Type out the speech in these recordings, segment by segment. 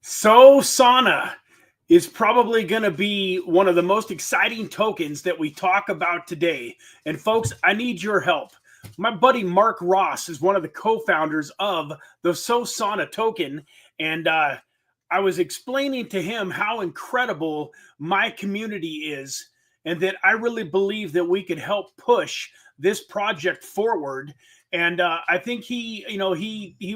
Sosana is probably going to be one of the most exciting tokens that we talk about today. And folks, I need your help. My buddy Mark Ross is one of the co-founders of the Sosana token. And I was explaining to him how incredible my community is and that I really believe that we could help push this project forward. And I think he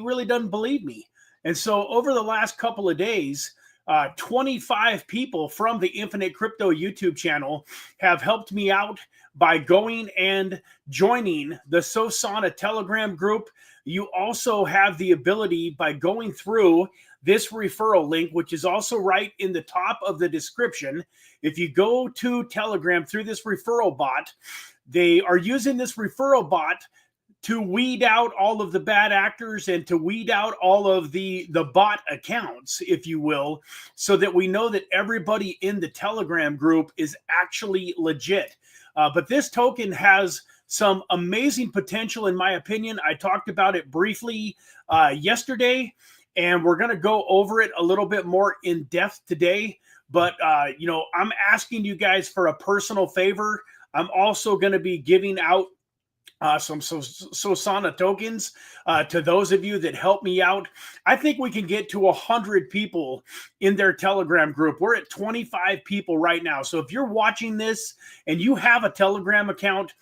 really doesn't believe me. And so over the last couple of days, 25 people from the Infinite Crypto YouTube channel have helped me out by going and joining the Sosana Telegram group. You also have the ability by going through this referral link, which is also right in the top of the description. If you go to Telegram through this referral bot, they are using this referral bot to weed out all of the bad actors and to weed out all of the bot accounts, if you will, so that we know that everybody in the Telegram group is actually legit. But this token has some amazing potential, in my opinion. I talked about it briefly yesterday, and we're going to go over it a little bit more in depth today. But, I'm asking you guys for a personal favor. I'm also going to be giving out some Sosana tokens to those of you that help me out. I think we can get to 100 people in their Telegram group. We're at 25 people right now. So if you're watching this and you have a Telegram account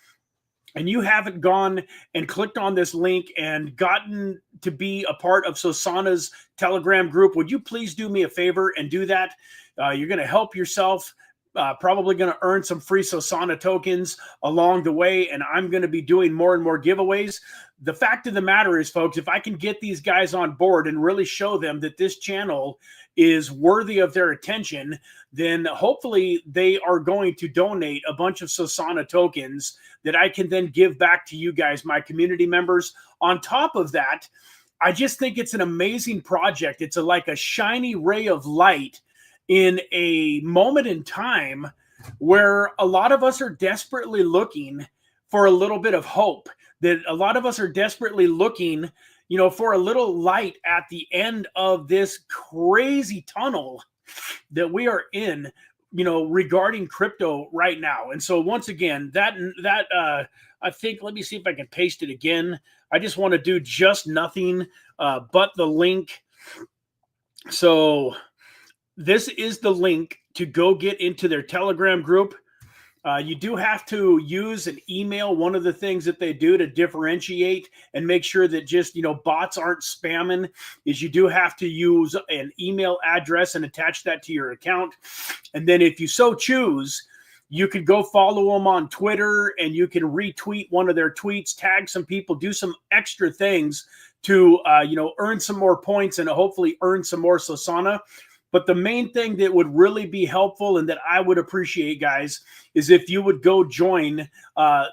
and you haven't gone and clicked on this link and gotten to be a part of Sosana's Telegram group, would you please do me a favor and do that? You're going to help yourself. Probably going to earn some free Sosana tokens along the way, and I'm going to be doing more and more giveaways. The fact of the matter is, folks, if I can get these guys on board and really show them that this channel is worthy of their attention, then hopefully they are going to donate a bunch of Sosana tokens that I can then give back to you guys, my community members. On top of that, I just think it's an amazing project. It's like a shiny ray of light in a moment in time where a lot of us are desperately looking for a little bit of hope, that a lot of us are desperately looking, for a little light at the end of this crazy tunnel that we are in, regarding crypto right now. And so once again, I think, let me see if I can paste it again. I just want to do just nothing but the link. So this is the link to go get into their Telegram group. You do have to use an email. One of the things that they do to differentiate and make sure that just, bots aren't spamming is you do have to use an email address and attach that to your account. And then if you so choose, you could go follow them on Twitter and you can retweet one of their tweets, tag some people, do some extra things to, earn some more points and hopefully earn some more Sosana. But the main thing that would really be helpful and that I would appreciate, guys, is if you would go join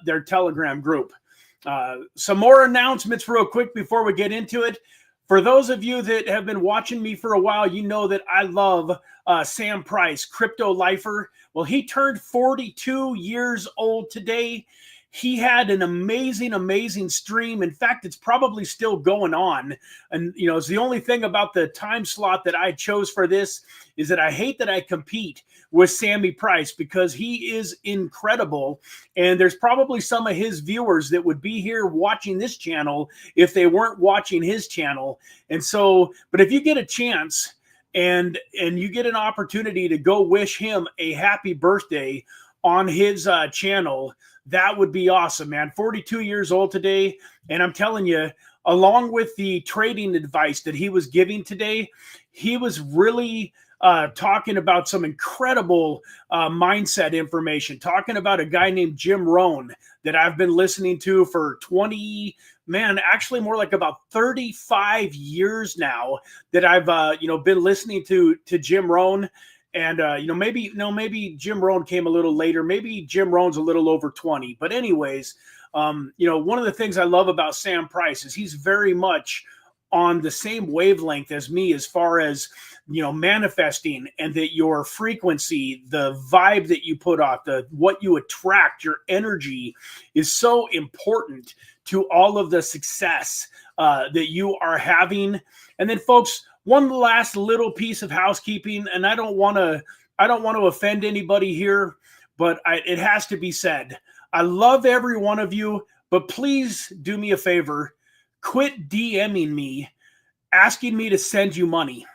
their Telegram group. Some more announcements real quick before we get into it. For those of you that have been watching me for a while, you know that I love Sam Price, Crypto Lifer. Well, he turned 42 years old today. He had an amazing stream. In fact, it's probably still going on. And, it's the only thing about the time slot that I chose for this is that I hate that I compete with Sammy Price because he is incredible. And there's probably some of his viewers that would be here watching this channel if they weren't watching his channel. And so, but if you get a chance and you get an opportunity to go wish him a happy birthday on his channel, that would be awesome, man. 42 years old today. And I'm telling you, along with the trading advice that he was giving today, he was really talking about some incredible mindset information, talking about a guy named Jim Rohn that I've been listening to for actually more like about 35 years now that I've, been listening to Jim Rohn. And, maybe Jim Rohn came a little later. Maybe Jim Rohn's a little over 20. But anyways, one of the things I love about Sam Price is he's very much on the same wavelength as me as far as, manifesting, and that your frequency, the vibe that you put off, what you attract, your energy is so important to all of the success that you are having. And then, folks, one last little piece of housekeeping, and I don't want to offend anybody here, but it has to be said. I love every one of you, but please do me a favor. Quit DMing me, asking me to send you money.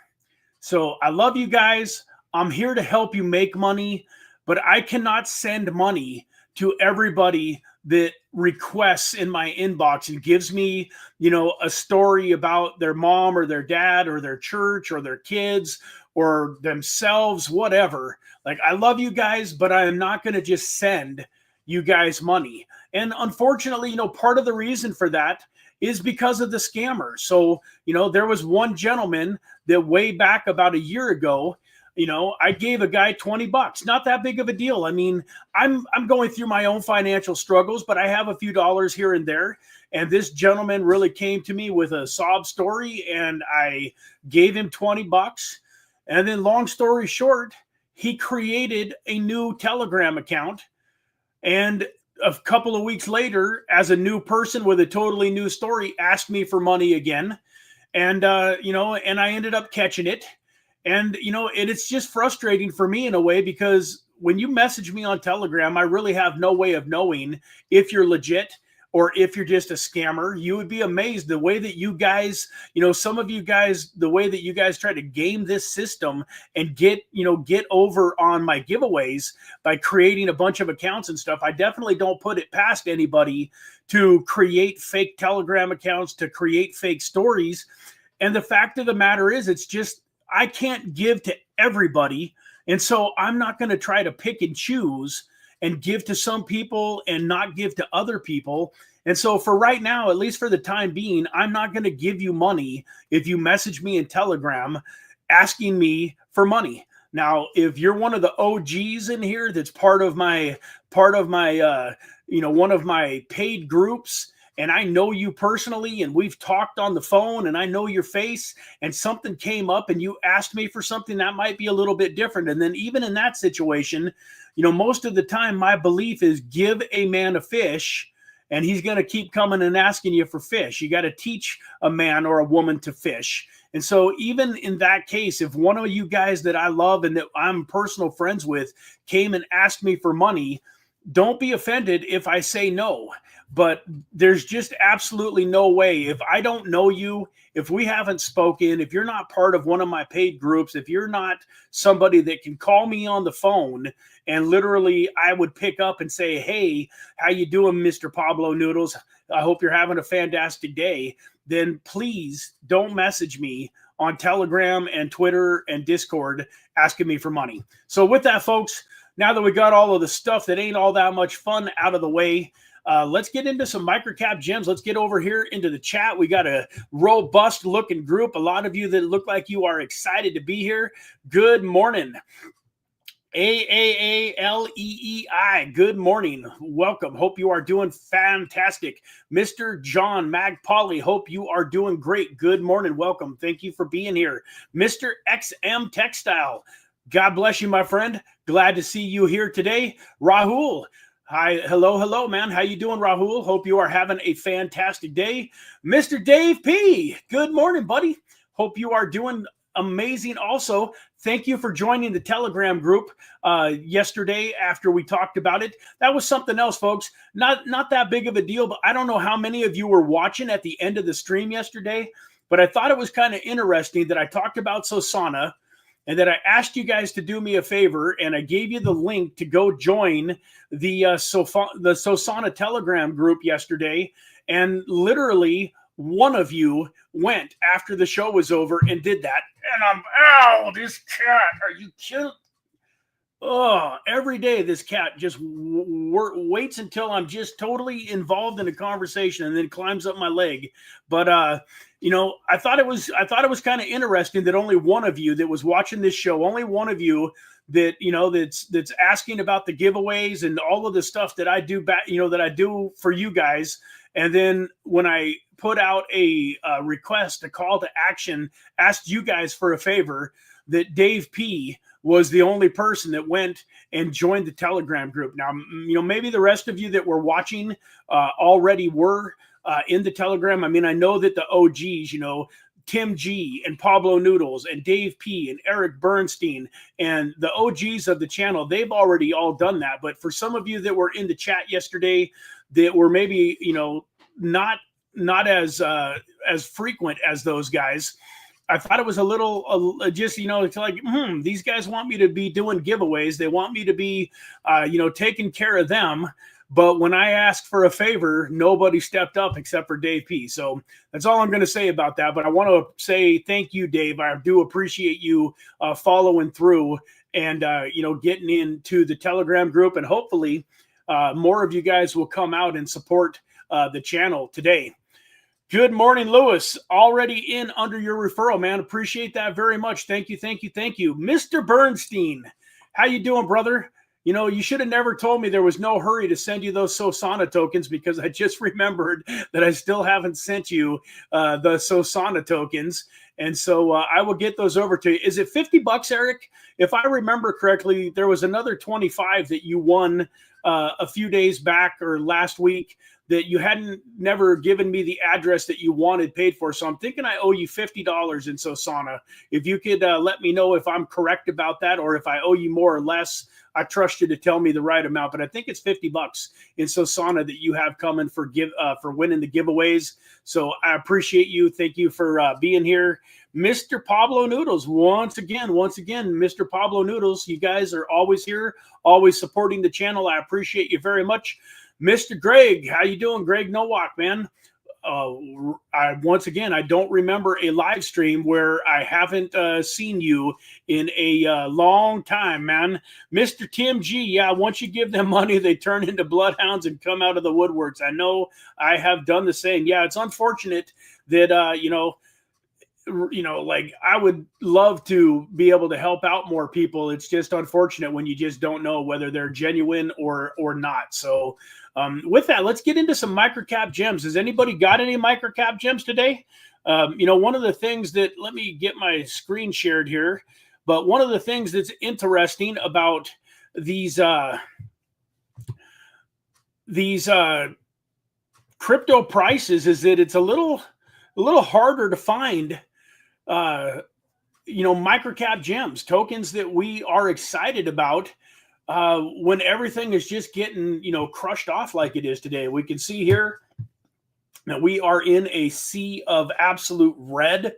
So I love you guys. I'm here to help you make money, but I cannot send money to everybody that requests in my inbox and gives me, a story about their mom or their dad or their church or their kids or themselves, whatever. Like, I love you guys, but I am not going to just send you guys money. And unfortunately, part of the reason for that is because of the scammer. So, there was one gentleman that way back about a year ago, I gave a guy $20. Not that big of a deal. I mean, I'm going through my own financial struggles, but I have a few dollars here and there. And this gentleman really came to me with a sob story, and I gave him $20. And then, long story short, he created a new Telegram account. And a couple of weeks later, as a new person with a totally new story, asked me for money again. And, and I ended up catching it. And, it's just frustrating for me in a way, because when you message me on Telegram, I really have no way of knowing if you're legit or if you're just a scammer. You would be amazed the way that you guys, some of you guys, the way that you guys try to game this system and get over on my giveaways by creating a bunch of accounts and stuff. I definitely don't put it past anybody to create fake Telegram accounts, to create fake stories. And the fact of the matter is, it's just, I can't give to everybody. And so I'm not going to try to pick and choose and give to some people and not give to other people. And so for right now, at least for the time being, I'm not going to give you money if you message me in Telegram asking me for money. Now, if you're one of the OGs in here that's part of my one of my paid groups, and I know you personally, and we've talked on the phone, and I know your face, and something came up and you asked me for something, that might be a little bit different. And then even in that situation, most of the time my belief is give a man a fish and he's going to keep coming and asking you for fish. You got to teach a man or a woman to fish. And so even in that case, if one of you guys that I love and that I'm personal friends with came and asked me for money, don't be offended if I say no. But there's just absolutely no way. If I don't know you, if we haven't spoken, if you're not part of one of my paid groups, if you're not somebody that can call me on the phone and literally I would pick up and say, hey, how you doing, Mr. Pablo Noodles? I hope you're having a fantastic day. Then please don't message me on Telegram and Twitter and Discord asking me for money. So with that, folks, now that we got all of the stuff that ain't all that much fun out of the way, let's get into some MicroCap Gems. Let's get over here into the chat. We got a robust looking group. A lot of you that look like you are excited to be here. Good morning. AAALEEI. Good morning. Welcome. Hope you are doing fantastic. Mr. John Magpolly. Hope you are doing great. Good morning. Welcome. Thank you for being here. Mr. XM Textile. God bless you, my friend. Glad to see you here today. Rahul. Hi, hello, man. How you doing, Rahul? Hope you are having a fantastic day. Mr. Dave P. Good morning, buddy. Hope you are doing amazing. Also, thank you for joining the Telegram group yesterday after we talked about it. That was something else, folks. Not that big of a deal, but I don't know how many of you were watching at the end of the stream yesterday, but I thought it was kind of interesting that I talked about Sosana, and that I asked you guys to do me a favor, and I gave you the link to go join the Sosana Telegram group yesterday. And literally one of you went after the show was over and did that. And this cat, are you kidding? Oh, every day this cat just waits until I'm just totally involved in a conversation and then climbs up my leg. But I thought it was kind of interesting that only one of you that was watching this show, only one of you that that's asking about the giveaways and all of the stuff that I do back, that I do for you guys. And then when I put out a request, a call to action, asked you guys for a favor, that Dave P was the only person that went and joined the Telegram group. Now, maybe the rest of you that were watching already were in the Telegram. I mean, I know that the OGs, Tim G and Pablo Noodles and Dave P and Eric Bernstein and the OGs of the channel, they've already all done that. But for some of you that were in the chat yesterday that were maybe, you know, not as frequent as those guys, I thought it was a little just, you know, it's like, these guys want me to be doing giveaways. They want me to be, you know, taking care of them. But when I asked for a favor, nobody stepped up except for Dave P. So that's all I'm going to say about that. But I want to say thank you, Dave. I do appreciate you following through and, you know, getting into the Telegram group. And hopefully more of you guys will come out and support the channel today. Good morning, Lewis. Already in under your referral, man. Appreciate that very much. Thank you, thank you, thank you. Mr. Bernstein, how you doing, brother? You know, you should have never told me there was no hurry to send you those Sosana tokens, because I just remembered that I still haven't sent you the Sosana tokens. And so I will get those over to you. Is it 50 bucks, Eric? If I remember correctly, there was another 25 that you won a few days back or last week that you hadn't never given me the address that you wanted paid for. So I'm thinking I owe you $50 in Sosana. If you could let me know if I'm correct about that, or if I owe you more or less. I trust you to tell me the right amount, but I think it's 50 bucks in Sosana that you have coming for winning the giveaways. So I appreciate you. Thank you for being here. Mr. Pablo Noodles, once again, Mr. Pablo Noodles, you guys are always here, always supporting the channel. I appreciate you very much. Mr. Greg, how you doing? Greg Nowak, man. Once again, I don't remember a live stream where I haven't seen you in a long time, man. Mr. Tim G, yeah, once you give them money, they turn into bloodhounds and come out of the woodworks. I know I have done the same. Yeah, it's unfortunate that, you know, like I would love to be able to help out more people. It's just unfortunate when you just don't know whether they're genuine or not. So with that, let's get into some microcap gems. Has anybody got any microcap gems today? You know, one of the things that, let me get my screen shared here, but one of the things that's interesting about these crypto prices is that it's a little harder to find you know, microcap gems, tokens that we are excited about when everything is just getting, you know, crushed off like it is today. We can see here that we are in a sea of absolute red.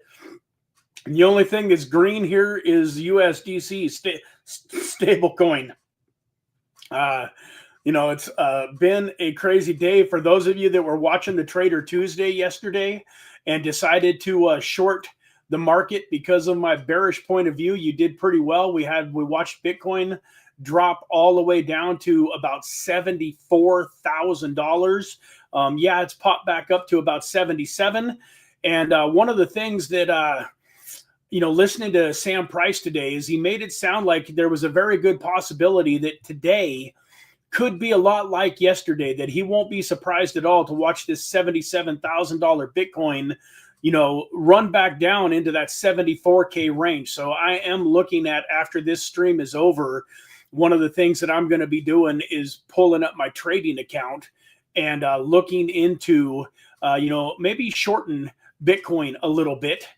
And the only thing that's green here is USDC stablecoin. You know, it's been a crazy day for those of you that were watching the Trader Tuesday yesterday and decided to short the market because of my bearish point of view. You did pretty well. We watched Bitcoin drop all the way down to about $74,000. Yeah, it's popped back up to about 77. And one of the things that you know, listening to Sam Price today is he made it sound like there was a very good possibility that today could be a lot like yesterday, that he won't be surprised at all to watch this $77,000 Bitcoin, you know, run back down into that 74K range. So I am looking at, after this stream is over, one of the things that I'm going to be doing is pulling up my trading account and looking into, you know, maybe shorten Bitcoin a little bit.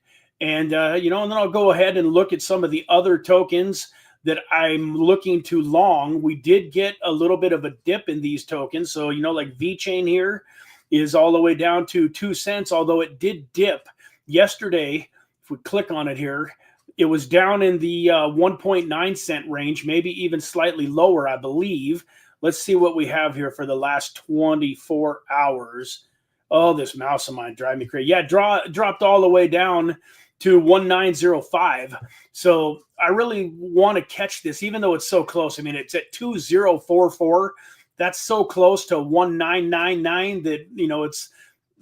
And, you know, and then I'll go ahead and look at some of the other tokens that I'm looking to long. We did get a little bit of a dip in these tokens. So, you know, like VeChain here is all the way down to 2 cents, although it did dip yesterday. If we click on it here, it was down in the 1.9 cent range, maybe even slightly lower, I believe. Let's see what we have here for the last 24 hours. Oh, this mouse of mine drives me crazy. Yeah, dropped all the way down to 1905. So I really want to catch this, even though it's so close. I mean, it's at 2044. That's so close to 1999 that, you know, it's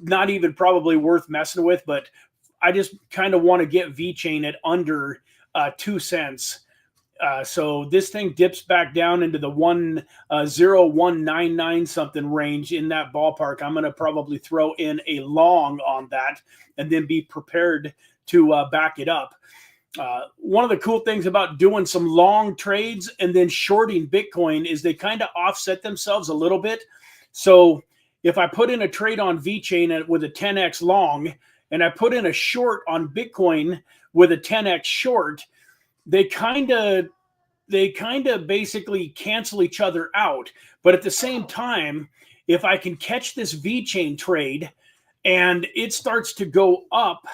not even probably worth messing with. But I just kind of want to get VeChain at under 2 cents. So this thing dips back down into the 10199 something range, in that ballpark. I'm going to probably throw in a long on that and then be prepared to back it up. One of the cool things about doing some long trades and then shorting Bitcoin is they kind of offset themselves a little bit. So if I put in a trade on VeChain with a 10x long, and I put in a short on Bitcoin with a 10x short, they kind of basically cancel each other out. But at the same time, if I can catch this V-chain trade and it starts to go up,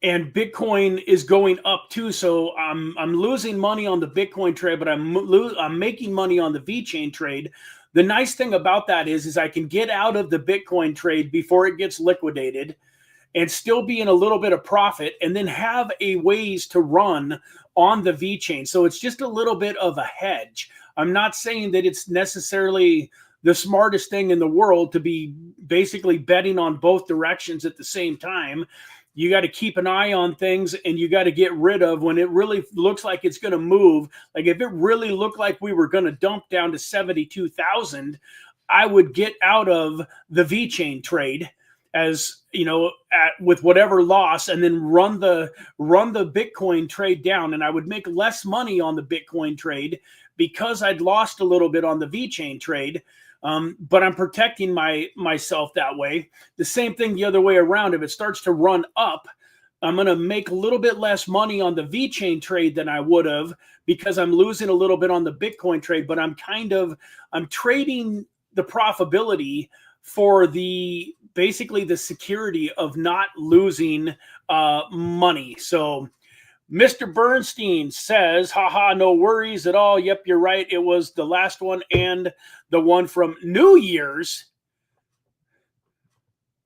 and Bitcoin is going up too. So I'm losing money on the Bitcoin trade, but I'm making money on the V-chain trade. The nice thing about that is I can get out of the Bitcoin trade before it gets liquidated and still be in a little bit of profit, and then have a ways to run on the V-chain. So it's just a little bit of a hedge. I'm not saying that it's necessarily the smartest thing in the world to be basically betting on both directions at the same time. You got to keep an eye on things, and you got to get rid of when it really looks like it's going to move. Like if it really looked like we were going to dump down to 72,000, I would get out of the V-chain trade, as you know, with whatever loss, and then run the Bitcoin trade down, and I would make less money on the Bitcoin trade because I'd lost a little bit on the V-chain trade. But I'm protecting myself that way. The same thing the other way around. If it starts to run up, I'm going to make a little bit less money on the V-chain trade than I would have, because I'm losing a little bit on the Bitcoin trade, but I'm trading the profitability for basically the security of not losing money. So Mr. Bernstein says, haha, no worries at all. Yep, you're right. It was the last one and the one from New Year's.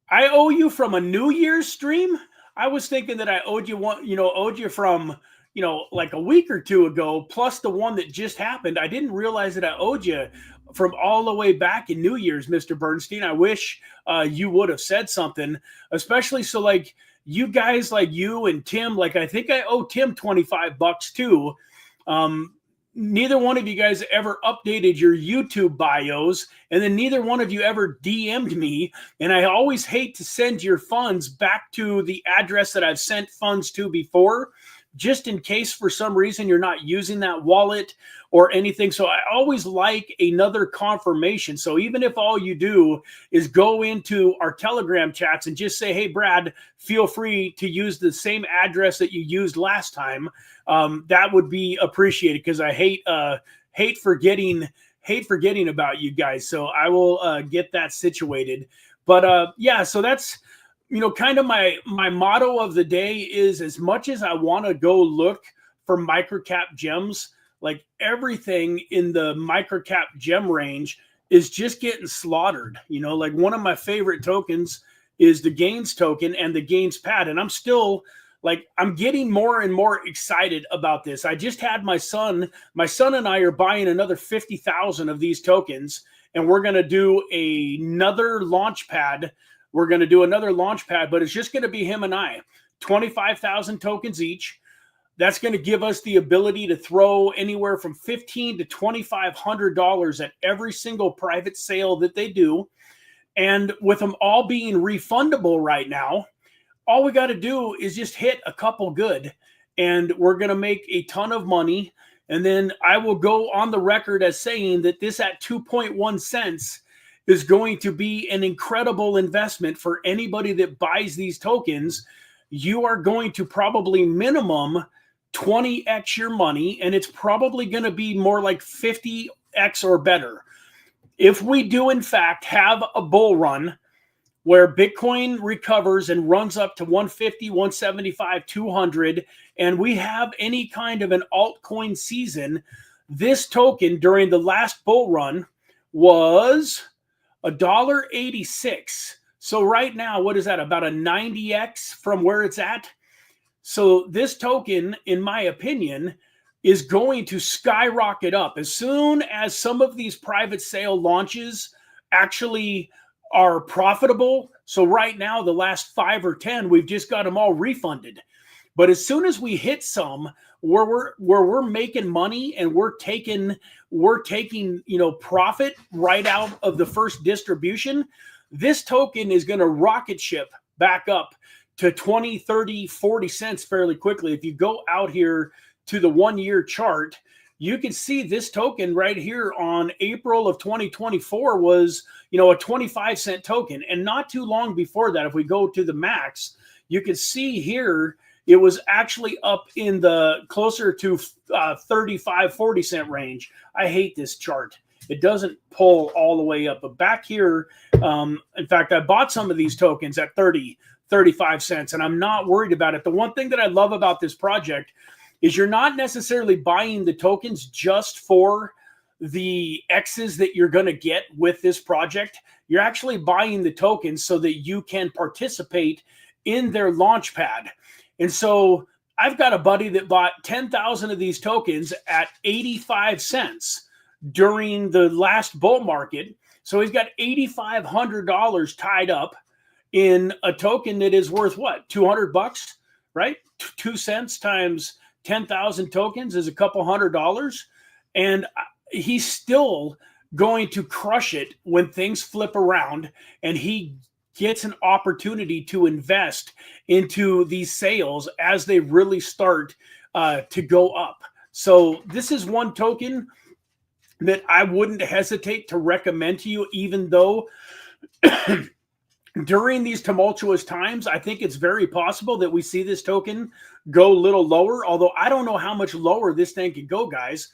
I owe you from a New Year's stream? I was thinking that I owed you from, like a week or two ago, plus the one that just happened. I didn't realize that I owed you from all the way back in New Year's, Mr. Bernstein. I wish you would have said something, especially so like you guys, like you and Tim, like I think I owe Tim $25 too. Neither one of you guys ever updated your YouTube bios, and then neither one of you ever DM'd me. And I always hate to send your funds back to the address that I've sent funds to before, just in case for some reason you're not using that wallet or anything. So I always like another confirmation. So even if all you do is go into our Telegram chats and just say, hey, Brad, feel free to use the same address that you used last time, that would be appreciated, because I hate forgetting about you guys. So I will get that situated. But yeah, so that's, kind of my motto of the day is, as much as I want to go look for MicroCap gems, like everything in the MicroCap gem range is just getting slaughtered. Like one of my favorite tokens is the Gains token and the Gains pad. And I'm still I'm getting more and more excited about this. I just had my son and I are buying another 50,000 of these tokens, and we're going to do another Launchpad. We're going to do another Launchpad, but it's just going to be him and I, 25,000 tokens each. That's going to give us the ability to throw anywhere from $1,500 to $2,500 at every single private sale that they do. And with them all being refundable right now, all we got to do is just hit a couple good, and we're going to make a ton of money. And then I will go on the record as saying that this at 2.1 cents is going to be an incredible investment for anybody that buys these tokens. You are going to probably minimum 20x your money, and it's probably going to be more like 50x or better. If we do, in fact, have a bull run where Bitcoin recovers and runs up to 150, 175, 200, and we have any kind of an altcoin season, this token during the last bull run was $1.86. So right now, what is that? About a 90x from where it's at. So this token, in my opinion, is going to skyrocket up as soon as some of these private sale launches actually are profitable. So right now, the last 5 or 10, we've just got them all refunded. But as soon as we hit some where we're making money and we're taking profit right out of the first distribution, this token is going to rocket ship back up to 20, 30, 40 cents fairly quickly. If you go out here to the 1 year chart, you can see this token right here on April of 2024 was, you know, a 25-cent token. And not too long before that, if we go to the max, you can see here, it was actually up in the closer to 35, 40-cent range. I hate this chart. It doesn't pull all the way up. But back here, in fact, I bought some of these tokens at 30, 35 cents, and I'm not worried about it. The one thing that I love about this project is you're not necessarily buying the tokens just for the X's that you're going to get with this project. You're actually buying the tokens so that you can participate in their Launchpad. And so I've got a buddy that bought 10,000 of these tokens at 85 cents during the last bull market. So he's got $8,500 tied up in a token that is worth what? 200 bucks, right? 2 cents times 10,000 tokens is a couple $100. And he's still going to crush it when things flip around and he gets an opportunity to invest into these sales as they really start to go up. So this is one token that I wouldn't hesitate to recommend to you, even though during these tumultuous times, I think it's very possible that we see this token go a little lower, although I don't know how much lower this thing could go, guys.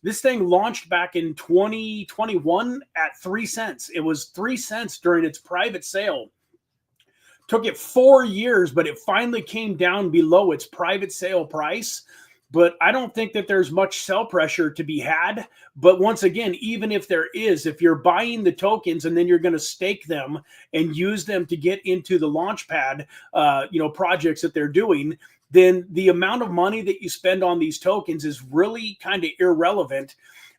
This thing launched back in 2021 at 3 cents. It was 3 cents during its private sale. Took it 4 years, but it finally came down below its private sale price. But I don't think that there's much sell pressure to be had. But once again, even if there is, if you're buying the tokens and then you're going to stake them and use them to get into the Launchpad, projects that they're doing, then the amount of money that you spend on these tokens is really kind of irrelevant,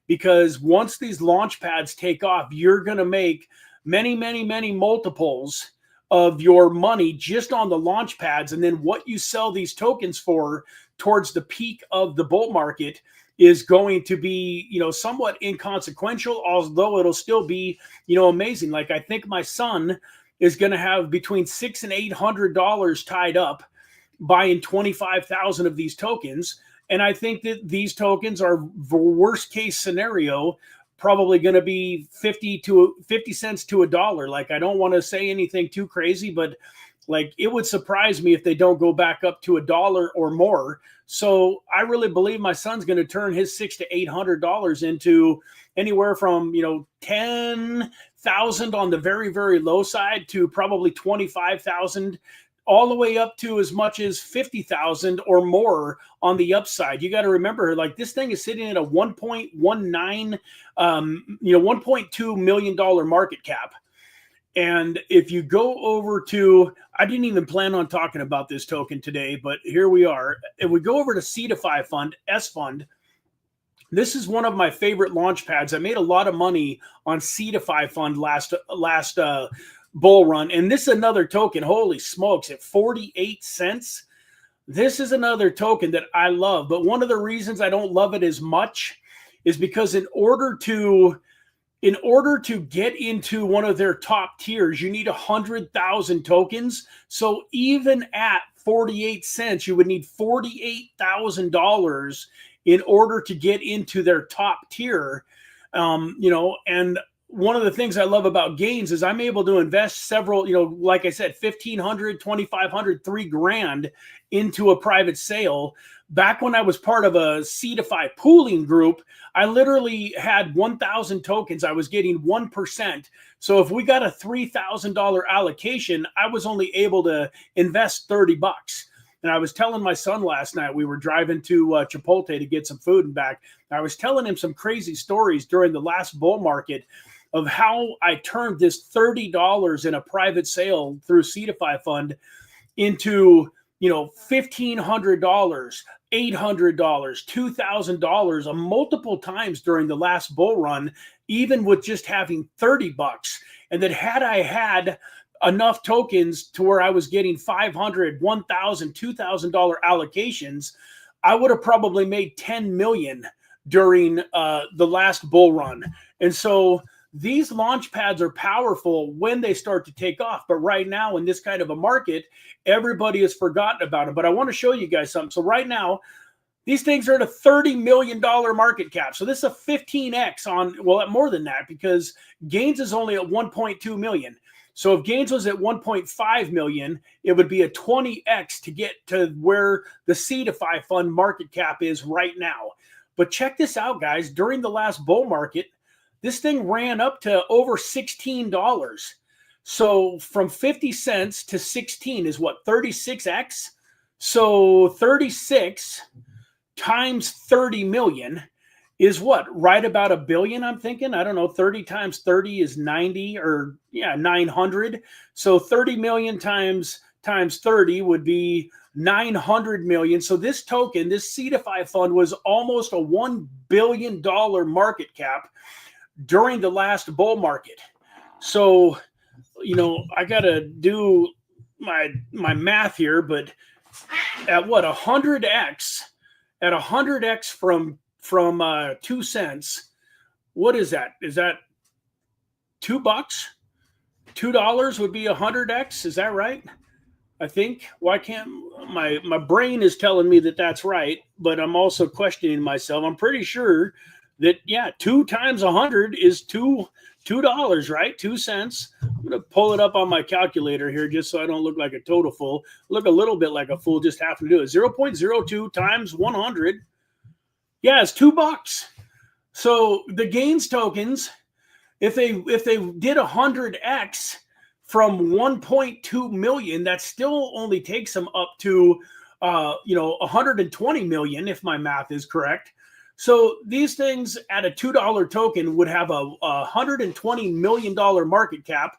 because once these Launchpads take off, you're going to make many, many, many multiples of your money just on the Launchpads. And then what you sell these tokens for towards the peak of the bull market is going to be, somewhat inconsequential, although it'll still be, amazing. Like, I think my son is going to have between $600 and $800 tied up buying 25,000 of these tokens. And I think that these tokens are, the worst case scenario, probably going to be 50 cents to $1. Like, I don't want to say anything too crazy, but like, it would surprise me if they don't go back up to $1 or more. So I really believe my son's going to turn his $600 to $800 into anywhere from, 10,000 on the very, very low side to probably 25,000, all the way up to as much as 50,000 or more on the upside. You got to remember, like, this thing is sitting at a 1.19, $1.2 million market cap. And if you go over to, I didn't even plan on talking about this token today, but here we are. If we go over to CARBIFY fund, S fund, this is one of my favorite launch pads. I made a lot of money on CARBIFY fund last bull run. And this is another token, holy smokes, at 48 cents. This is another token that I love. But one of the reasons I don't love it as much is because in order to get into one of their top tiers, you need 100,000 tokens. So even at 48 cents, you would need $48,000 in order to get into their top tier. And one of the things I love about gains is I'm able to invest several, like I said, 1,500, 2,500, $3,000 into a private sale. Back when I was part of a CARBIFY pooling group, I literally had 1,000 tokens. I was getting 1%. So if we got a $3,000 allocation, I was only able to invest 30 bucks. And I was telling my son last night, we were driving to Chipotle to get some food and back. I was telling him some crazy stories during the last bull market of how I turned this $30 in a private sale through CARBIFY fund into, $1,500, $800, $2,000 multiple times during the last bull run, even with just having 30 bucks. And that had I had enough tokens to where I was getting $500, $1,000, $2,000 allocations, I would have probably made 10 million during the last bull run. And so these launch pads are powerful when they start to take off. But right now, in this kind of a market, everybody has forgotten about them. But I want to show you guys something. So right now, These things are at a $30 million market cap. So this is a 15x on, well, more than that, because Gains is only at 1.2 million. So if Gains was at 1.5 million, it would be a 20x to get to where the CARBIFY fund market cap is right now. But check this out, guys. During the last bull market, this thing ran up to over $16. So from 50 cents to 16 is what, 36x? So 36 times 30 million is what, right about $1 billion, I'm thinking. I don't know, 30 times 30 is 90, or yeah, 900. So 30 million times 30 would be 900 million. So this token, this CARBIFY fund, was almost a $1 billion market cap during the last bull market. So, you know, I got to do my math here, but at what, 100x, at 100x from 2 cents, what is that? Is that $2? $2 would be 100x. Is that right? I think. Why can't my brain is telling me that that's right, but I'm also questioning myself. I'm pretty sure that, yeah, 2 times 100 is $2, right? 2 cents. I'm going to pull it up on my calculator here just so I don't look like a total fool. Look a little bit like a fool, just happen to do it. 0.02 times 100. Yeah, it's $2. So the Gains tokens, if they did 100x from 1.2 million, that still only takes them up to 120 million, if my math is correct. So these things at a $2 token would have a $120 million market cap,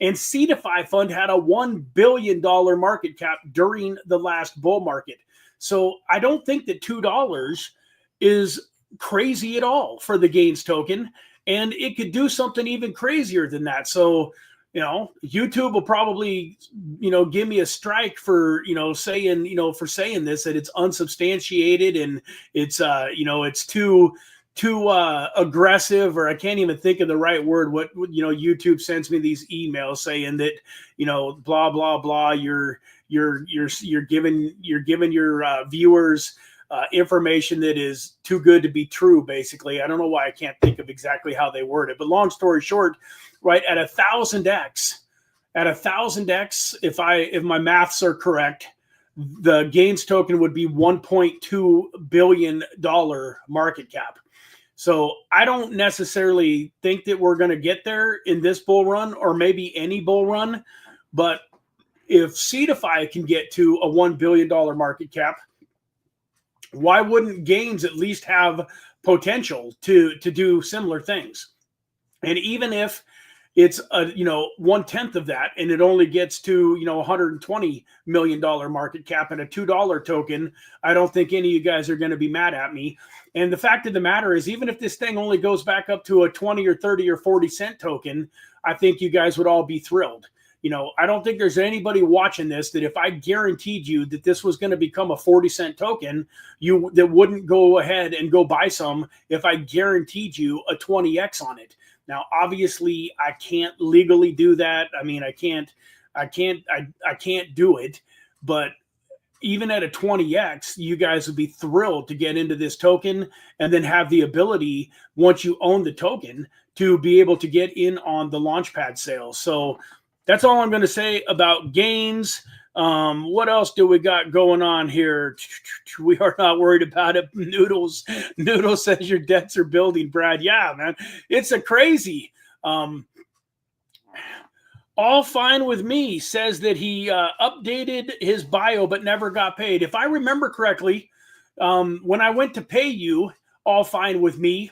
and CARBIFY fund had a $1 billion market cap during the last bull market. So I don't think that $2 is crazy at all for the Gains token, and it could do something even crazier than that. So, you know, YouTube will probably, give me a strike for, saying, for saying this, that it's unsubstantiated and it's, it's too aggressive, or I can't even think of the right word. What, YouTube sends me these emails saying that, blah, blah, blah, you're giving your viewers information that is too good to be true, basically. I don't know why I can't think of exactly how they word it, but long story short, right, at 1,000x, if my maths are correct, the Gains token would be $1.2 billion market cap. So I don't necessarily think that we're going to get there in this bull run, or maybe any bull run, but if CARBIFY can get to a $1 billion market cap, why wouldn't Gains at least have potential to do similar things? And even if it's a 1/10 of that, and it only gets to $120 million market cap and a $2 token, I don't think any of you guys are going to be mad at me. And the fact of the matter is, even if this thing only goes back up to a 20 or 30 or 40 cent token, I think you guys would all be thrilled. I don't think there's anybody watching this that if I guaranteed you that this was going to become a 40-cent token, that wouldn't go ahead and go buy some if I guaranteed you a 20x on it. Now, obviously, I can't legally do that. I mean, I can't do it. But even at a 20x, you guys would be thrilled to get into this token and then have the ability, once you own the token, to be able to get in on the Launchpad sales. So that's all I'm going to say about Gains. What else do we got going on here? We are not worried about it. Noodles says your debts are building, Brad. Yeah, man, it's a crazy. All Fine With Me says that he updated his bio but never got paid. If I remember correctly, when I went to pay you, All Fine With Me,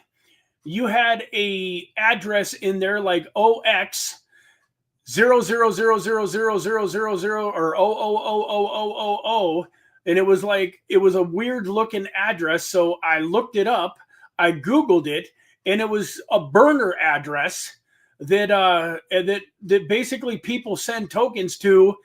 you had a address in there like OX 0000000 or 0000000, and it was a weird looking address. So I looked it up, I Googled it, and it was a burner address that basically people send tokens to,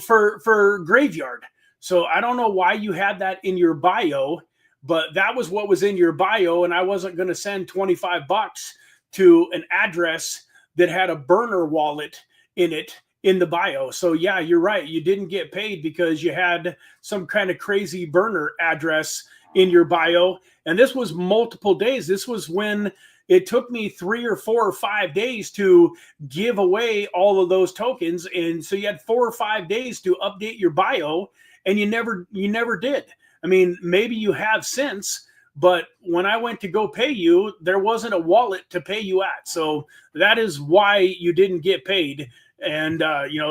for graveyard. So I don't know why you had that in your bio, but that was what was in your bio, and I wasn't going to send $25 to an address that had a burner wallet in it in the bio. So yeah, you're right. You didn't get paid because you had some kind of crazy burner address in your bio. And this was multiple days. This was when it took me 3 or 4 or 5 days to give away all of those tokens. And so you had 4 or 5 days to update your bio, and you never did. I mean, maybe you have since, but when I went to go pay you, there wasn't a wallet to pay you at. So that is why you didn't get paid. And,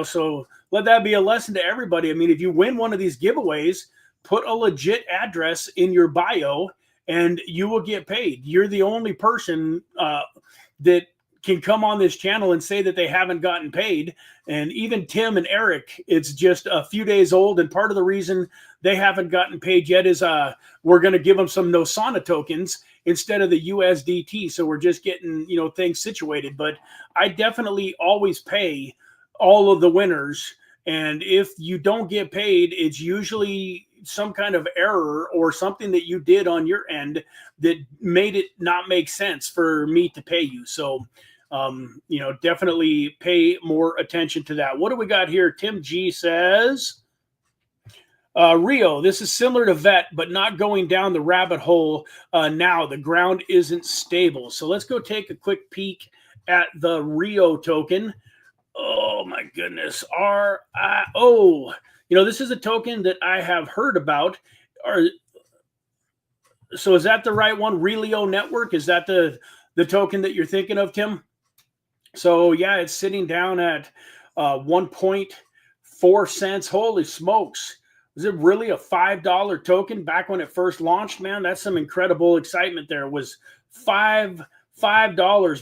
so let that be a lesson to everybody. I mean, if you win one of these giveaways, put a legit address in your bio and you will get paid. You're the only person that can come on this channel and say that they haven't gotten paid. And even Tim and Eric, it's just a few days old. And part of the reason they haven't gotten paid yet is we're going to give them some Sosana tokens instead of the USDT. So we're just getting, things situated. But I definitely always pay all of the winners. And if you don't get paid, it's usually some kind of error or something that you did on your end that made it not make sense for me to pay you. So, definitely pay more attention to that. What do we got here? Tim G says, Rio, this is similar to VET, but not going down the rabbit hole now. The ground isn't stable. So let's go take a quick peek at the Rio token. Oh my goodness. RIO. This is a token that I have heard about. So is that the right one? Realio Network? Is that the token that you're thinking of, Tim? So yeah, it's sitting down at 1.4 cents. Holy smokes. Was it really a $5 token back when it first launched? Man, that's some incredible excitement there. It was $5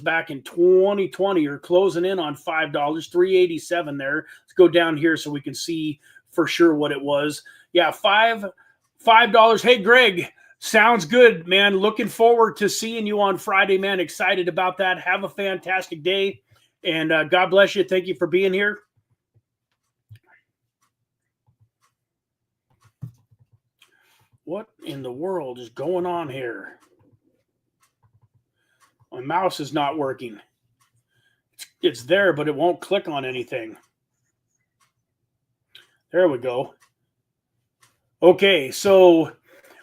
back in 2020, or closing in on $5, $3.87 there. Let's go down here so we can see for sure what it was. Yeah, $5. Hey, Greg, sounds good, man. Looking forward to seeing you on Friday, man. Excited about that. Have a fantastic day, and God bless you. Thank you for being here. What in the world is going on here? My mouse is not working. It's there, but it won't click on anything. There we go. Okay, so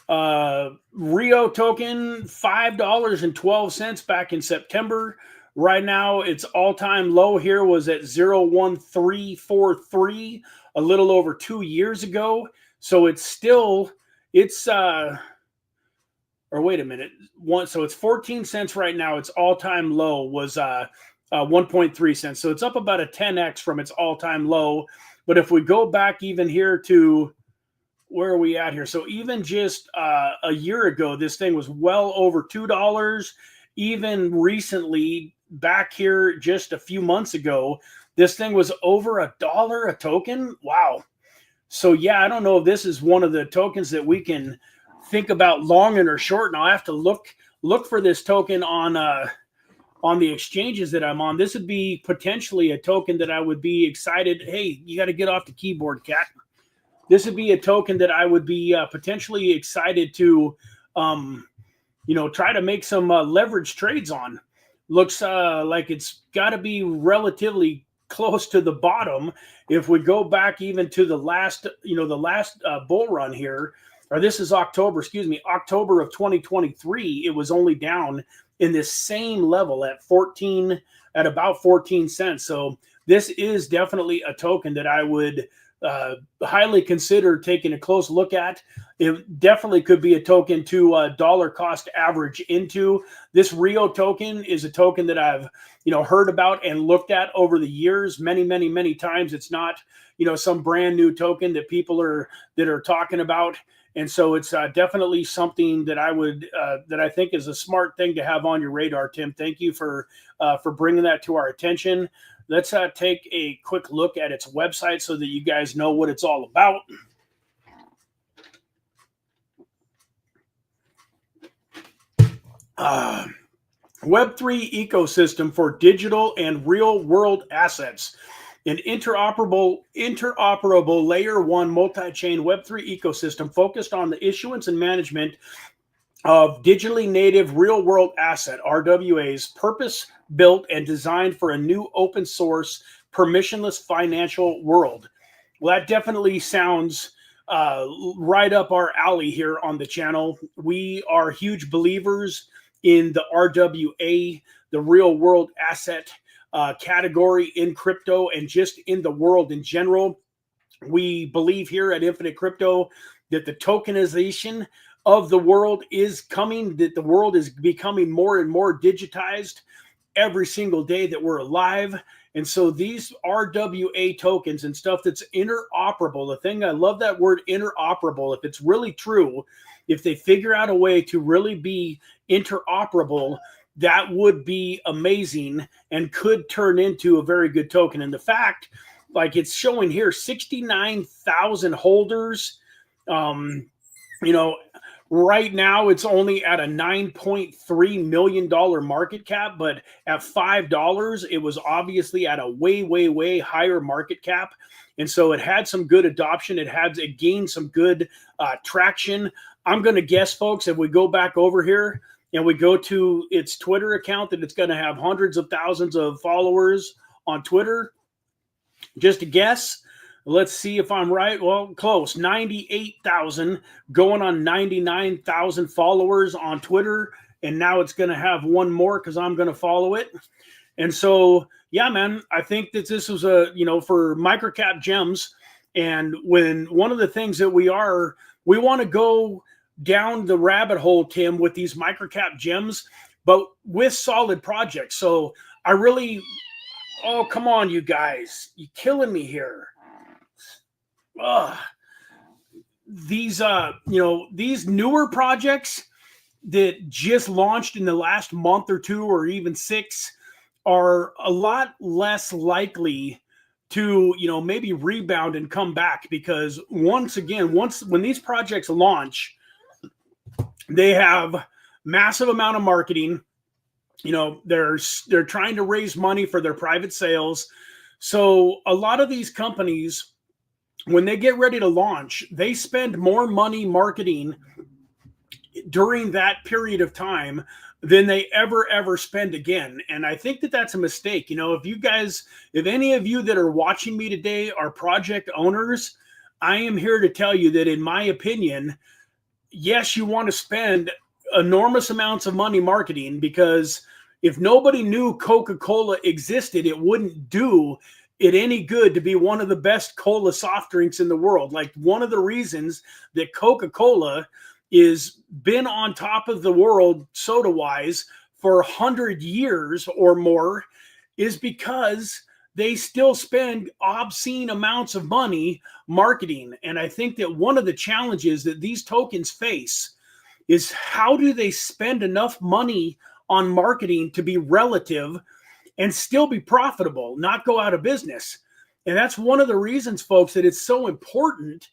Rio token, $5.12 back in September. Right now, its all-time low here was at 0.1343 a little over 2 years ago. So it's still, or wait a minute. So it's 14 cents right now. Its all-time low was 1.3 cents. So it's up about a 10x from its all-time low. But if we go back even here to, where are we at here? So even just a year ago, this thing was well over $2. Even recently, back here just a few months ago, this thing was over $1 a token. Wow. So yeah, I don't know if this is one of the tokens that we can think about longing or shorting. I'll have to look for this token on the exchanges that I'm on. This would be potentially a token that I would be excited. Hey, you got to get off the keyboard, cat. This would be a token that I would be potentially excited to, try to make some leverage trades on. Looks like it's got to be relatively close to the bottom. If we go back even to the last bull run here, or this is October of 2023, it was only down in this same level at about 14 cents. So this is definitely a token that I would highly consider taking a close look at. It definitely could be a token to dollar cost average into. This Rio token is a token that I've heard about and looked at over the years many times. It's not some brand new token that people are talking about. And so it's definitely something that I think is a smart thing to have on your radar, Tim. Thank you for bringing that to our attention. Let's take a quick look at its website so that you guys know what it's all about. Web3 ecosystem for digital and real-world assets. An interoperable layer 1 multi-chain Web3 ecosystem focused on the issuance and management of digitally native real-world asset, RWAs, purpose-built and designed for a new open source permissionless financial world. Well, that definitely sounds right up our alley here on the channel. We are huge believers in the RWA, the real world asset category in crypto and just in the world in general. We believe here at Infinite Crypto that the tokenization of the world is coming, that the world is becoming more and more digitized every single day that we're alive. And so these RWA tokens and stuff that's interoperable, the thing I love that word interoperable, if it's really true, if they figure out a way to really be interoperable, that would be amazing and could turn into a very good token. And the fact, like it's showing here, 69,000 holders, you know, right now it's only at a $9.3 million market cap, but at $5, it was obviously at a way, way, way higher market cap. And so it had some good adoption. It gained some good traction. I'm going to guess, folks, if we go back over here and we go to its Twitter account, that it's going to have hundreds of thousands of followers on Twitter. Just a guess. Let's see if I'm right. Well, close. 98,000 going on 99,000 followers on Twitter. And now it's going to have one more because I'm going to follow it. And so, yeah, man, I think that this was a, you know, for MicroCap Gems. And when one of the things that we want to go down the rabbit hole, Tim, with these MicroCap Gems, but with solid projects. So I really, oh, come on, you guys. You're killing me here. These you know, these newer projects that just launched in the last month or two or even 6 are a lot less likely to, you know, maybe rebound and come back, because once again, when these projects launch, they have massive amount of marketing. You know, they're trying to raise money for their private sales. So a lot of these companies, when they get ready to launch, they spend more money marketing during that period of time than they ever spend again. And I think that that's a mistake. You know, if any of you that are watching me today are project owners, I am here to tell you that in my opinion, yes, you want to spend enormous amounts of money marketing, because if nobody knew Coca-Cola existed, it wouldn't do it any good to be one of the best cola soft drinks in the world. Like, one of the reasons that Coca-Cola is been on top of the world soda-wise for 100 years or more is because they still spend obscene amounts of money marketing. And I think that one of the challenges that these tokens face is, how do they spend enough money on marketing to be relative and still be profitable, not go out of business? And that's one of the reasons, folks, that it's so important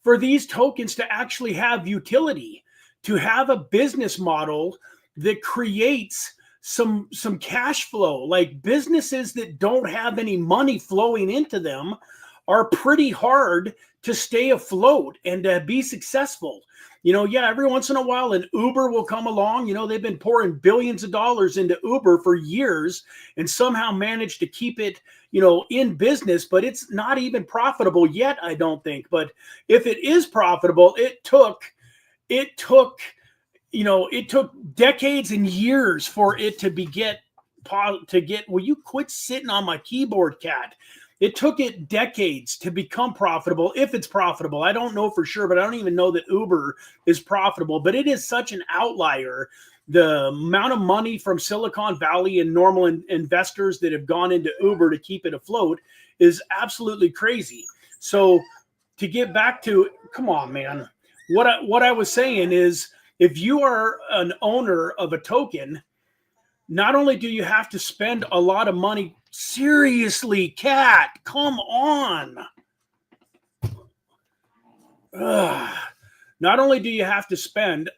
for these tokens to actually have utility, to have a business model that creates some cash flow. Like, businesses that don't have any money flowing into them are pretty hard to stay afloat and to be successful. You know, yeah, every once in a while an Uber will come along. You know, they've been pouring billions of dollars into Uber for years and somehow managed to keep it, you know, in business, but it's not even profitable yet, I don't think. But if it is profitable, it took, you know, it took decades and years for it to get, will you quit sitting on my keyboard, cat? It took it decades to become profitable, if it's profitable. I don't know for sure, but I don't even know that Uber is profitable. But it is such an outlier. The amount of money from Silicon Valley and normal investors that have gone into Uber to keep it afloat is absolutely crazy. So to get back to, come on, man. What I was saying is, if you are an owner of a token, not only do you have to spend a lot of money, seriously, cat, come on. Not only do you have to spend,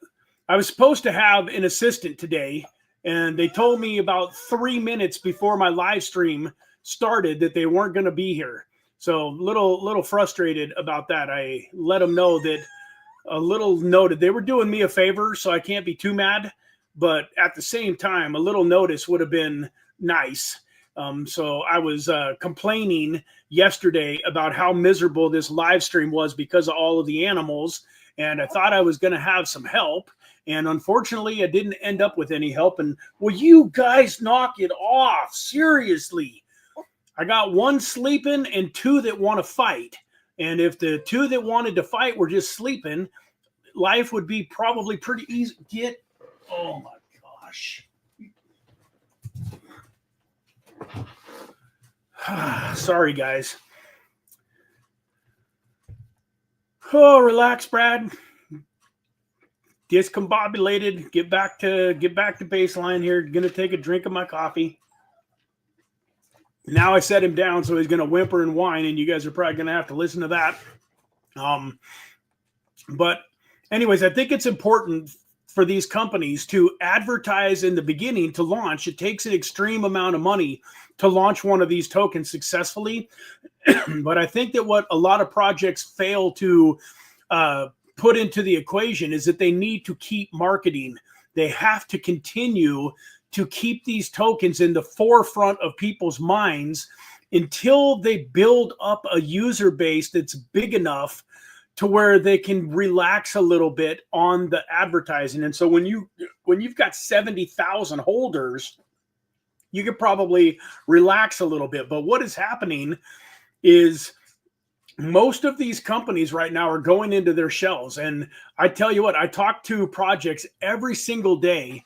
I was supposed to have an assistant today, and they told me about 3 minutes before my live stream started that they weren't going to be here. So little frustrated about that. I let them know that, a little noted, they were doing me a favor, so I can't be too mad. But at the same time, a little notice would have been nice. So I was complaining yesterday about how miserable this live stream was because of all of the animals. And I thought I was going to have some help. And unfortunately, I didn't end up with any help. And will you guys knock it off? Seriously. I got one sleeping and two that want to fight. And if the two that wanted to fight were just sleeping, life would be probably pretty easy. Oh my gosh. Sorry, guys. Oh, relax, Brad. Discombobulated. Get back to baseline here. Gonna take a drink of my coffee. Now I set him down, so he's gonna whimper and whine, and you guys are probably gonna have to listen to that. But anyways, I think it's important for these companies to advertise in the beginning to launch. It takes an extreme amount of money to launch one of these tokens successfully. But I think that what a lot of projects fail to put into the equation is that they need to keep marketing. They have to continue to keep these tokens in the forefront of people's minds until they build up a user base that's big enough to where they can relax a little bit on the advertising. And so when you've got 70,000 holders, you could probably relax a little bit. But what is happening is most of these companies right now are going into their shells. And I tell you what, I talk to projects every single day.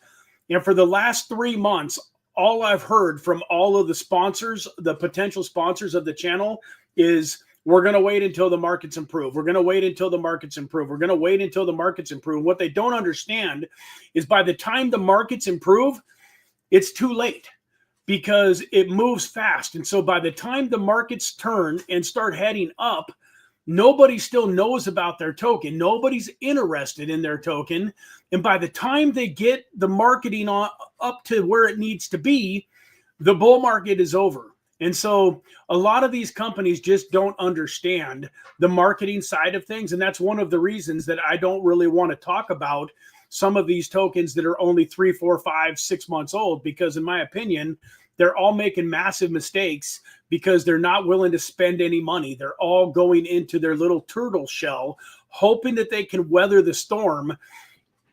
And for the last 3 months, all I've heard from all of the sponsors, the potential sponsors of the channel, is we're going to wait until the markets improve. We're going to wait until the markets improve. We're going to wait until the markets improve. What they don't understand is by the time the markets improve, it's too late because it moves fast. And so by the time the markets turn and start heading up, nobody still knows about their token. Nobody's interested in their token. And by the time they get the marketing up to where it needs to be, the bull market is over. And so a lot of these companies just don't understand the marketing side of things. And that's one of the reasons that I don't really want to talk about some of these tokens that are only 3, 4, 5, 6 months old, because in my opinion, they're all making massive mistakes because they're not willing to spend any money. They're all going into their little turtle shell, hoping that they can weather the storm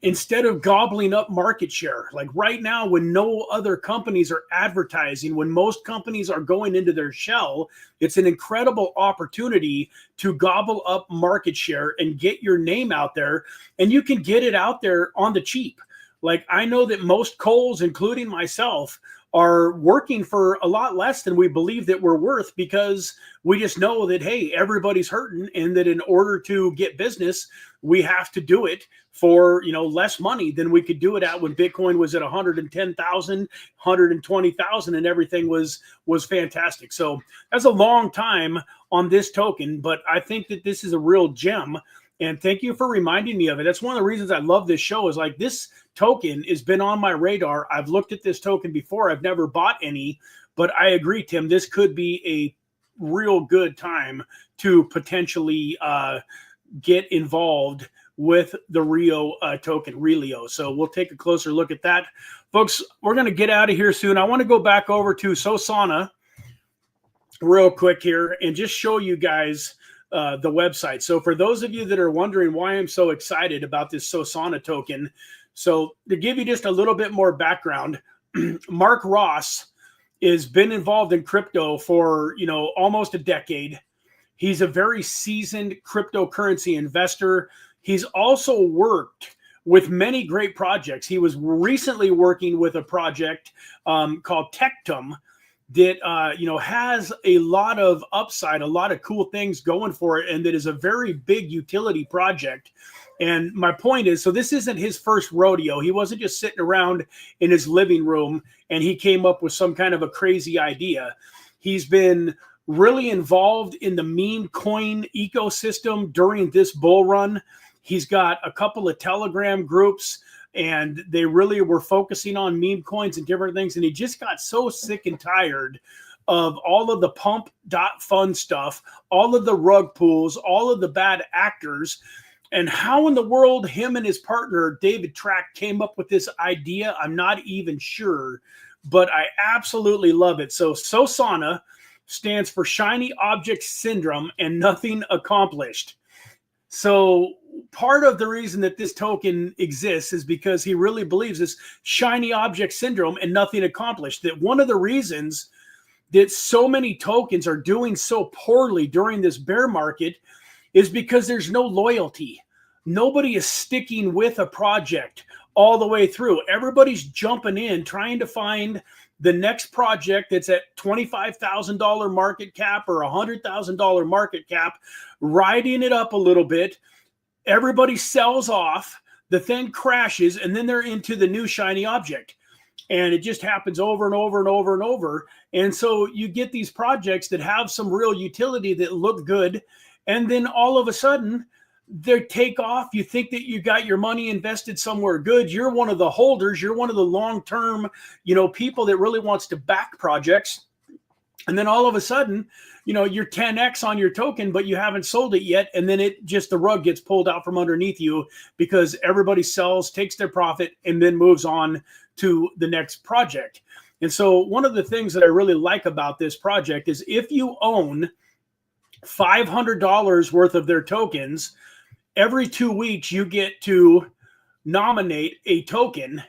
instead of gobbling up market share. Like right now, when no other companies are advertising, when most companies are going into their shell, it's an incredible opportunity to gobble up market share and get your name out there. And you can get it out there on the cheap. Like I know that most Coles, including myself, are working for a lot less than we believe that we're worth, because we just know that, hey, everybody's hurting, and that in order to get business, we have to do it for, less money than we could do it at when Bitcoin was at 110,000, 120,000, and everything was fantastic. So that's a long time on this token, but I think that this is a real gem. And thank you for reminding me of it. That's one of the reasons I love this show, is like this token has been on my radar. I've looked at this token before. I've never bought any, but I agree, Tim, this could be a real good time to potentially get involved with the Rio token, Realio. So we'll take a closer look at that. Folks, we're going to get out of here soon. I want to go back over to Sosana real quick here and just show you guys the website. So for those of you that are wondering why I'm so excited about this Sosana token, so to give you just a little bit more background, Mark Ross has been involved in crypto for, almost a decade. He's a very seasoned cryptocurrency investor. He's also worked with many great projects. He was recently working with a project called Tectum that has a lot of upside, a lot of cool things going for it, and that is a very big utility project. And my point is, so this isn't his first rodeo. He wasn't just sitting around in his living room and he came up with some kind of a crazy idea. He's been really involved in the meme coin ecosystem during this bull run. He's got a couple of Telegram groups, and they really were focusing on meme coins and different things. And he just got so sick and tired of all of the pump.fun stuff, all of the rug pulls, all of the bad actors. And how in the world him and his partner, David Track, came up with this idea, I'm not even sure. but I absolutely love it. So Sosana stands for Shiny Object Syndrome and Nothing Accomplished. So part of the reason that this token exists is because he really believes this shiny object syndrome and nothing accomplished. That one of the reasons that so many tokens are doing so poorly during this bear market is because there's no loyalty. Nobody is sticking with a project all the way through. Everybody's jumping in, trying to find the next project that's at $25,000 market cap or $100,000 market cap, riding it up a little bit. Everybody sells off, the thing crashes, and then they're into the new shiny object. And it just happens over and over and over and over. And so you get these projects that have some real utility that look good, and then all of a sudden they take off. You think that you got your money invested somewhere good. You're one of the holders. You're one of the long-term, people that really wants to back projects. And then all of a sudden, you're 10x on your token, but you haven't sold it yet. And then the rug gets pulled out from underneath you because everybody sells, takes their profit, and then moves on to the next project. And so one of the things that I really like about this project is if you own $500 worth of their tokens, every 2 weeks you get to nominate a token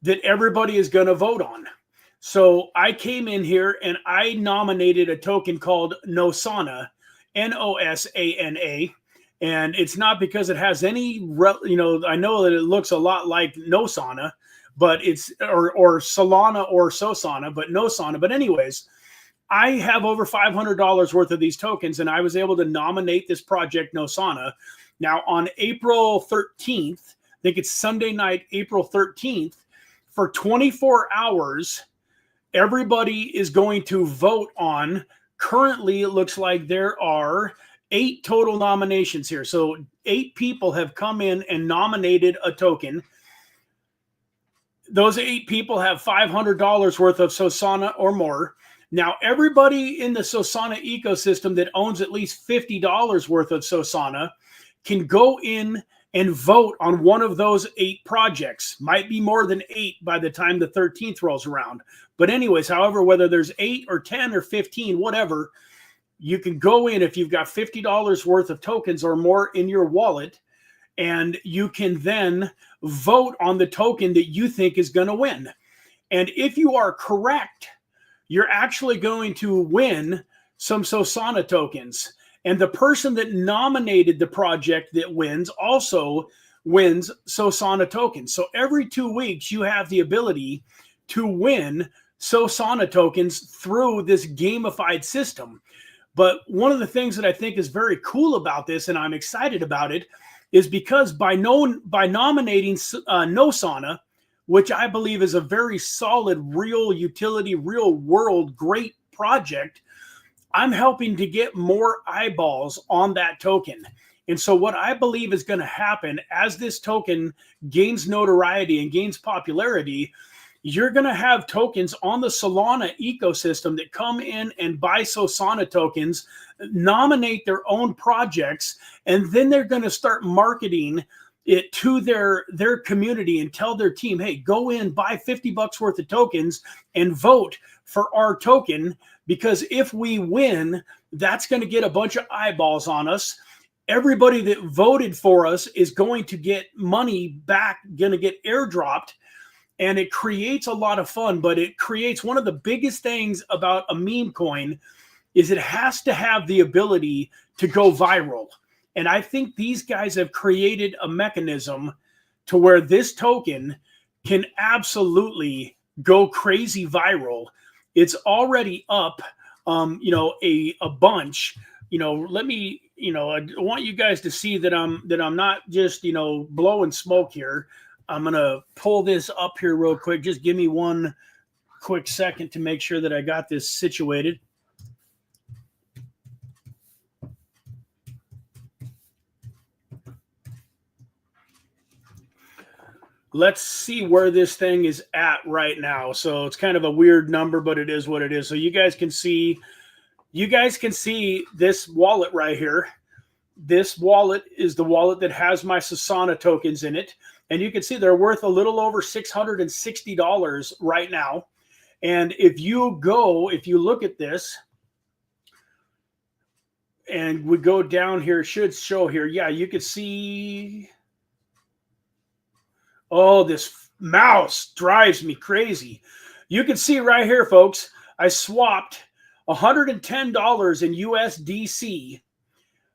that everybody is going to vote on. So I came in here and I nominated a token called Nosana, Nosana. And it's not because it has any, I know that it looks a lot like Nosana, but it's, or Solana or Sosana, but Nosana. But anyways, I have over $500 worth of these tokens, and I was able to nominate this project Nosana. Now on April 13th, I think it's Sunday night, April 13th, for 24 hours, everybody is going to vote on. Currently, it looks like there are 8 total nominations here. So 8 people have come in and nominated a token. Those 8 people have $500 worth of Sosana or more. Now, everybody in the Sosana ecosystem that owns at least $50 worth of Sosana can go in and vote on one of those 8 projects. Might be more than 8 by the time the 13th rolls around. But anyways, however, whether there's 8 or 10 or 15, whatever, you can go in if you've got $50 worth of tokens or more in your wallet, and you can then vote on the token that you think is going to win. And if you are correct, you're actually going to win some Sosana tokens. And the person that nominated the project that wins also wins Sosana tokens. So every 2 weeks, you have the ability to win Sosana tokens through this gamified system. But one of the things that I think is very cool about this, and I'm excited about it, is because by nominating Nosana, which I believe is a very solid, real utility, real world, great project, I'm helping to get more eyeballs on that token. And so what I believe is going to happen as this token gains notoriety and gains popularity, you're going to have tokens on the Solana ecosystem that come in and buy Sosana tokens, nominate their own projects, and then they're going to start marketing it to their community and tell their team, hey, go in, buy $50 worth of tokens and vote for our token, because if we win, that's going to get a bunch of eyeballs on us. Everybody that voted for us is going to get money back, going to get airdropped, and it creates a lot of fun. But it creates, one of the biggest things about a meme coin is it has to have the ability to go viral. And I think these guys have created a mechanism to where this token can absolutely go crazy viral. It's already up, a bunch. Let me, I want you guys to see that I'm not just, blowing smoke here. I'm going to pull this up here real quick. Just give me one quick second to make sure that I got this situated. Let's see where this thing is at right now. So it's kind of a weird number, but it is what it is. So you guys can see this wallet right here. This wallet is the wallet that has my Sosana tokens in it. And you can see they're worth a little over $660 right now. And if you look at this, and we go down here, it should show here. Yeah, you can see. Oh, this mouse drives me crazy. You can see right here, folks, I swapped $110 in USDC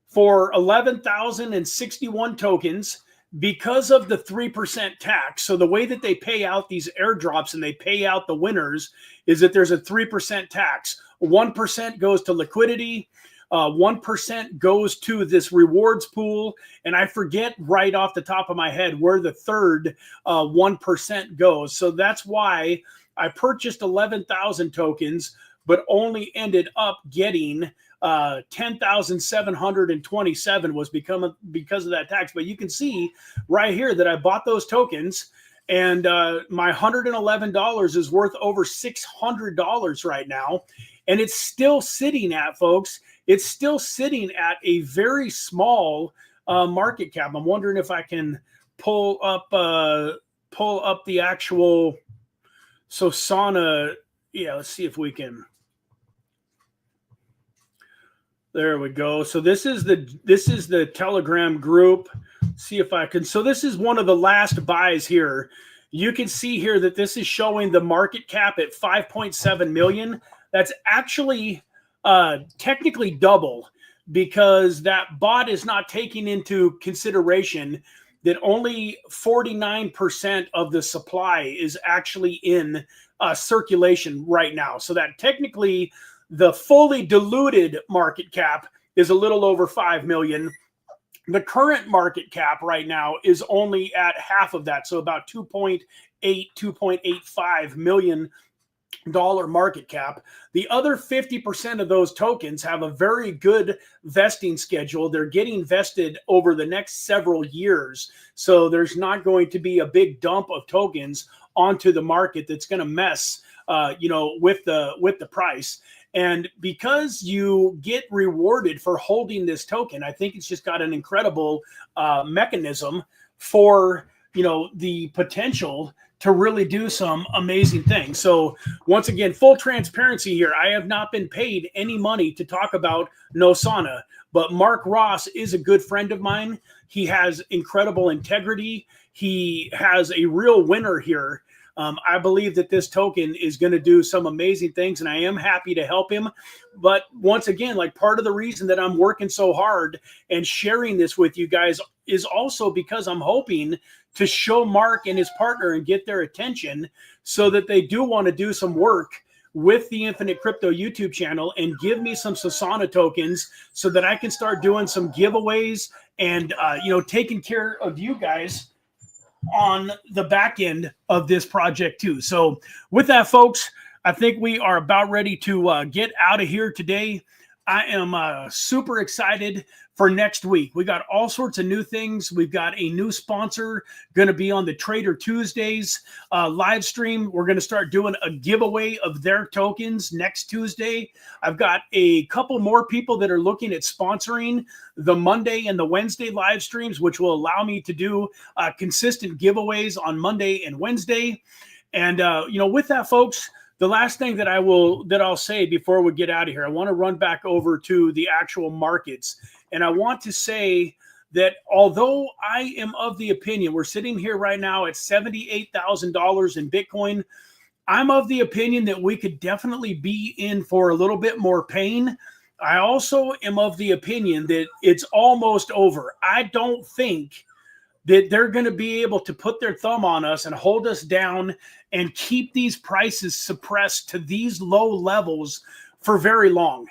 for 11,061 tokens because of the 3% tax. So the way that they pay out these airdrops and they pay out the winners is that there's a 3% tax. 1% goes to liquidity. 1% goes to this rewards pool, and I forget right off the top of my head where the third 1% goes. So that's why I purchased 11,000 tokens, but only ended up getting 10,727 was because of that tax. But you can see right here that I bought those tokens, and my $111 is worth over $600 right now, and it's still sitting at, folks. It's still sitting at a very small market cap. I'm wondering if I can pull up the actual Sosana. Yeah, let's see if we can. There we go. So this is the Telegram group. See if I can. So this is one of the last buys here. You can see here that this is showing the market cap at 5.7 million. That's actually technically double, because that bot is not taking into consideration that only 49% of the supply is actually in circulation right now. So that technically the fully diluted market cap is a little over 5 million. The current market cap right now is only at half of that. So about 2.85 million market cap. The other 50% of those tokens have a very good vesting schedule. They're getting vested over the next several years. So there's not going to be a big dump of tokens onto the market that's going to mess with the price. And because you get rewarded for holding this token, I think it's just got an incredible mechanism for the potential to really do some amazing things. So once again, full transparency here. I have not been paid any money to talk about Sosana, but Mark Ross is a good friend of mine. He has incredible integrity. He has a real winner here. I believe that this token is going to do some amazing things, and I am happy to help him. But once again, like, part of the reason that I'm working so hard and sharing this with you guys is also because I'm hoping to show Mark and his partner and get their attention so that they do want to do some work with the Infinite Crypto YouTube channel and give me some Sosana tokens so that I can start doing some giveaways and, taking care of you guys on the back end of this project too. So with that, folks, I think we are about ready to get out of here today. I am super excited for next week. We got all sorts of new things. We've got a new sponsor going to be on the Trader Tuesdays live stream. We're going to start doing a giveaway of their tokens next Tuesday. I've got a couple more people that are looking at sponsoring the Monday and the Wednesday live streams, which will allow me to do consistent giveaways on Monday and Wednesday. And, with that, folks, the last thing that I'll say before we get out of here, I want to run back over to the actual markets. And I want to say that although I am of the opinion, we're sitting here right now at $78,000 in Bitcoin, I'm of the opinion that we could definitely be in for a little bit more pain. I also am of the opinion that it's almost over. I don't think that they're going to be able to put their thumb on us and hold us down and keep these prices suppressed to these low levels for very long.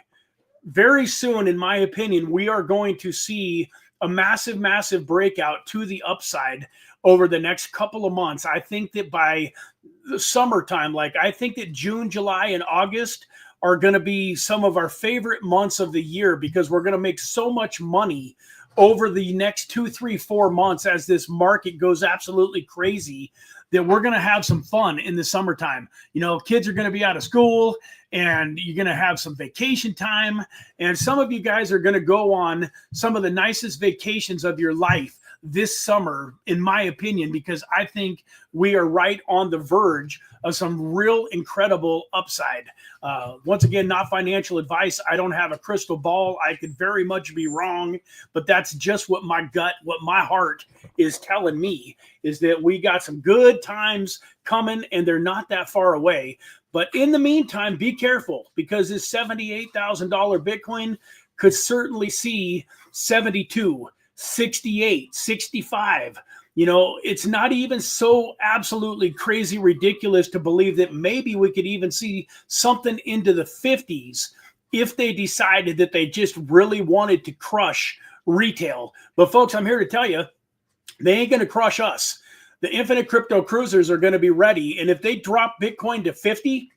Very soon, in my opinion, we are going to see a massive, massive breakout to the upside over the next couple of months. I think that by the summertime, I think that June, July, and August are going to be some of our favorite months of the year because we're going to make so much money over the next 2, 3, 4 months as this market goes absolutely crazy, that we're going to have some fun in the summertime. You know, kids are going to be out of school and you're going to have some vacation time. And some of you guys are going to go on some of the nicest vacations of your life this summer, in my opinion, because I think we are right on the verge of some real incredible upside. Once again, not financial advice. I don't have a crystal ball. I could very much be wrong, but that's just what my gut, what my heart is telling me, is that we got some good times coming and they're not that far away. But in the meantime, be careful, because this $78,000 Bitcoin could certainly see 72, 68, 65. You know, it's not even so absolutely crazy ridiculous to believe that maybe we could even see something into the 50s if they decided that they just really wanted to crush retail. But folks, I'm here to tell you, they ain't going to crush us. The infinite crypto cruisers are going to be ready. And if they drop Bitcoin to 50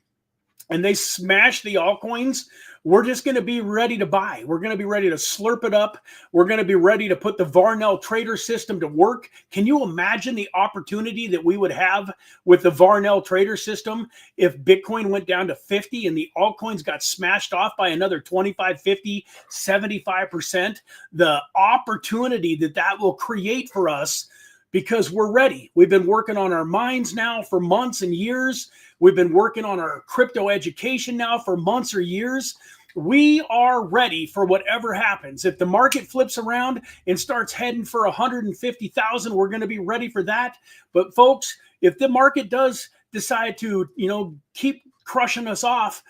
and they smash the altcoins, we're just going to be ready to buy. We're going to be ready to slurp it up. We're going to be ready to put the Varnell trader system to work. Can you imagine the opportunity that we would have with the Varnell trader system if Bitcoin went down to 50 and the altcoins got smashed off by another 25, 50, 75%? The opportunity that that will create for us, because we're ready. We've been working on our minds now for months and years. We've been working on our crypto education now for months or years. We are ready for whatever happens. If the market flips around and starts heading for 150,000, we're going to be ready for that. But folks, if the market does decide to, you know, keep crushing us off,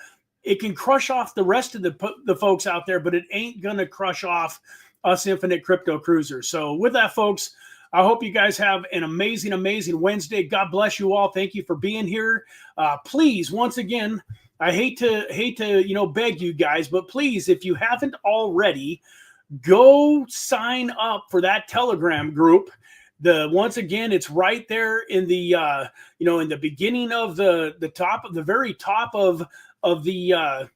it can crush off the rest of the folks out there, but it ain't going to crush off us infinite crypto cruisers. So with that, folks, I hope you guys have an amazing, amazing Wednesday. God bless you all. Thank you for being here. Please, once again, I hate to you know, beg you guys, but please, if you haven't already, go sign up for that Telegram group. Once again, it's right there in the you know, in the beginning of the top of the very top of the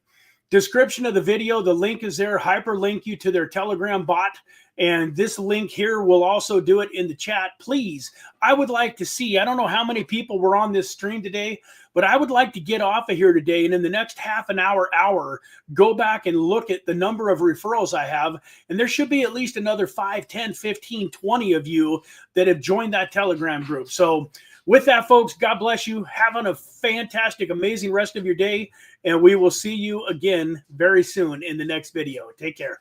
description of the video. The link is there. Hyperlink you to their Telegram bot. And this link here will also do it in the chat. Please, I would like to see, I don't know how many people were on this stream today, but I would like to get off of here today and in the next half an hour, go back and look at the number of referrals I have. And there should be at least another 5, 10, 15, 20 of you that have joined that Telegram group. So with that, folks, God bless you. Having a fantastic, amazing rest of your day. And we will see you again very soon in the next video. Take care.